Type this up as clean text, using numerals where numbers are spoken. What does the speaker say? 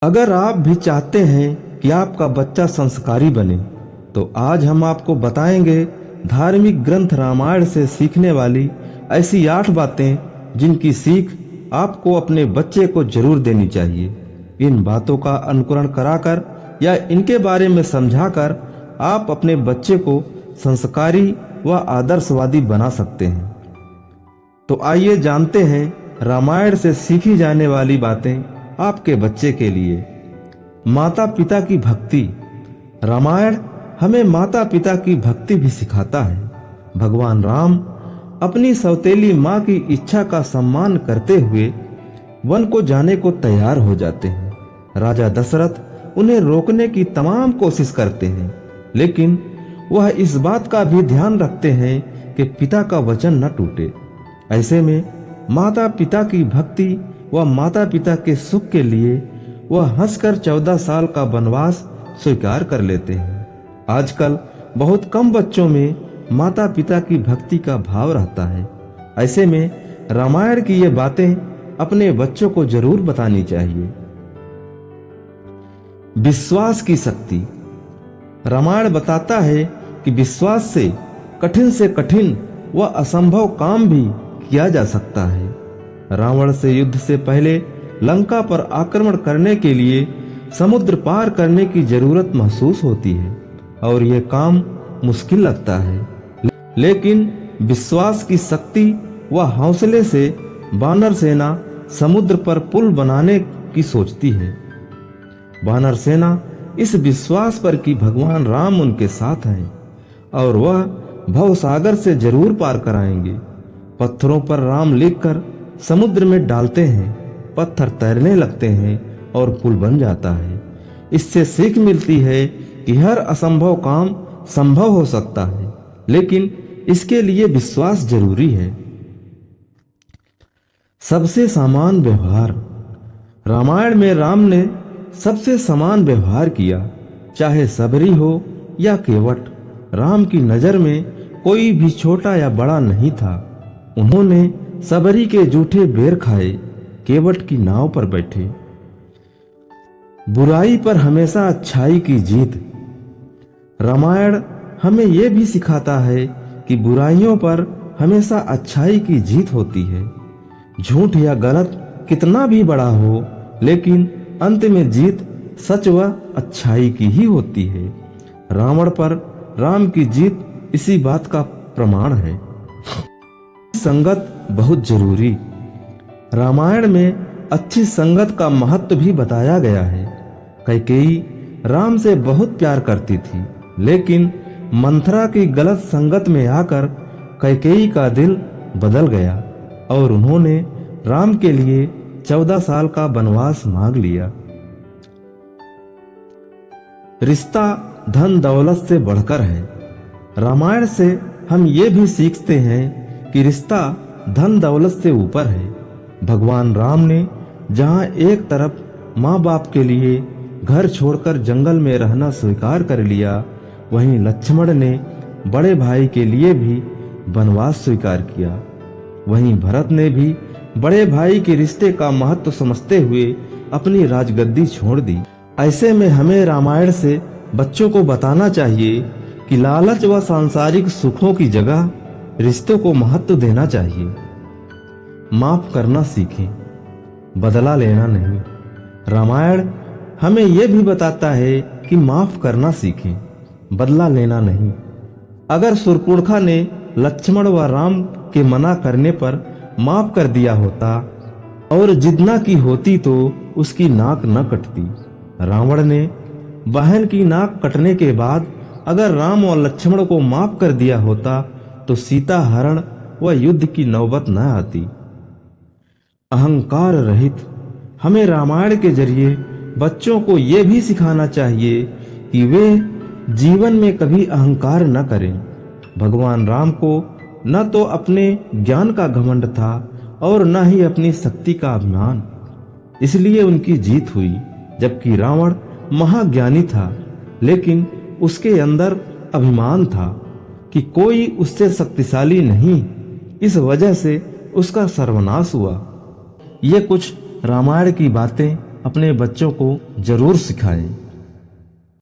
अगर आप भी चाहते हैं कि आपका बच्चा संस्कारी बने, तो आज हम आपको बताएंगे धार्मिक ग्रंथ रामायण से सीखने वाली ऐसी 8 बातें जिनकी सीख आपको अपने बच्चे को जरूर देनी चाहिए। इन बातों का अनुकरण कराकर या इनके बारे में समझाकर आप अपने बच्चे को संस्कारी व आदर्शवादी बना सकते हैं। तो आइए जानते हैं रामायण से सीखी जाने वाली बातें आपके बच्चे के लिए। माता पिता की भक्ति। रामायण हमें माता पिता की भक्ति भी सिखाता है। भगवान राम अपनी सौतेली माँ की इच्छा का सम्मान करते हुए वन को जाने को तैयार हो जाते हैं। राजा दशरथ उन्हें रोकने की तमाम कोशिश करते हैं, लेकिन वह इस बात का भी ध्यान रखते हैं कि पिता का वचन न टूटे। ऐसे में माता पिता की भक्ति व माता पिता के सुख के लिए वह हंसकर 14 साल का वनवास स्वीकार कर लेते हैं। आजकल बहुत कम बच्चों में माता पिता की भक्ति का भाव रहता है। ऐसे में रामायण की ये बातें अपने बच्चों को जरूर बतानी चाहिए। विश्वास की शक्ति। रामायण बताता है कि विश्वास से कठिन व असंभव काम भी किया जा सकता है। रावण से युद्ध से पहले लंका पर आक्रमण करने के लिए समुद्र पार करने की जरूरत महसूस होती है और यह काम मुश्किल लगता है, लेकिन विश्वास की शक्ति व हौसले से वानर सेना समुद्र पर पुल बनाने की सोचती है। वानर सेना इस विश्वास पर कि भगवान राम उनके साथ हैं और वह भवसागर से जरूर पार कराएंगे। पत्थरों पर राम लिखकर समुद्र में डालते हैं, पत्थर तैरने लगते हैं और पुल बन जाता है। इससे सीख मिलती है कि हर असंभव काम संभव हो सकता है, लेकिन इसके लिए विश्वास जरूरी है। सबसे समान व्यवहार। रामायण में राम ने सबसे समान व्यवहार किया, चाहे सबरी हो या केवट। राम की नजर में कोई भी छोटा या बड़ा नहीं था। उन्होंने सबरी के जूठे बेर खाए, केवट की नाव पर बैठे। बुराई पर हमेशा अच्छाई की जीत। रामायण हमें यह भी सिखाता है कि बुराइयों पर हमेशा अच्छाई की जीत होती है। झूठ या गलत कितना भी बड़ा हो, लेकिन अंत में जीत सच व अच्छाई की ही होती है। रावण पर राम की जीत इसी बात का प्रमाण है। संगत बहुत जरूरी। रामायण में अच्छी संगत का महत्व भी बताया गया है। कैकेयी राम से बहुत प्यार करती थी, लेकिन मंथरा की गलत संगत में आकर कैकेयी का दिल बदल गया और उन्होंने राम के लिए 14 साल का वनवास मांग लिया। रिश्ता धन दौलत से बढ़कर है। रामायण से हम ये भी सीखते हैं कि रिश्ता धन दौलत से ऊपर है। भगवान राम ने जहां एक तरफ माँ बाप के लिए घर छोड़कर जंगल में रहना स्वीकार कर लिया, वहीं लक्ष्मण ने बड़े भाई के लिए भी वनवास स्वीकार किया। वहीं भरत ने भी बड़े भाई के रिश्ते का महत्व समझते हुए अपनी राजगद्दी छोड़ दी। ऐसे में हमें रामायण से बच्चों को बताना चाहिए कि लालच व सांसारिक सुखों की जगह रिश्तों को महत्व देना चाहिए। माफ करना सीखें, बदला लेना नहीं। रामायण हमें यह भी बताता है कि माफ करना सीखें, बदला लेना नहीं। अगर शूर्पणखा ने लक्ष्मण व राम के मना करने पर माफ कर दिया होता और जिद्ना की होती तो उसकी नाक न कटती। रावण ने बहन की नाक कटने के बाद अगर राम और लक्ष्मण को माफ कर दिया होता तो सीता हरण व युद्ध की नौबत न आती। अहंकार रहित। हमें रामायण के जरिए बच्चों को यह भी सिखाना चाहिए कि वे जीवन में कभी अहंकार न करें। भगवान राम को न तो अपने ज्ञान का घमंड था और न ही अपनी शक्ति का अभिमान, इसलिए उनकी जीत हुई। जबकि रावण महाज्ञानी था, लेकिन उसके अंदर अभिमान था कि कोई उससे शक्तिशाली नहीं, इस वजह से उसका सर्वनाश हुआ। ये कुछ रामायण की बातें अपने बच्चों को जरूर सिखाएं।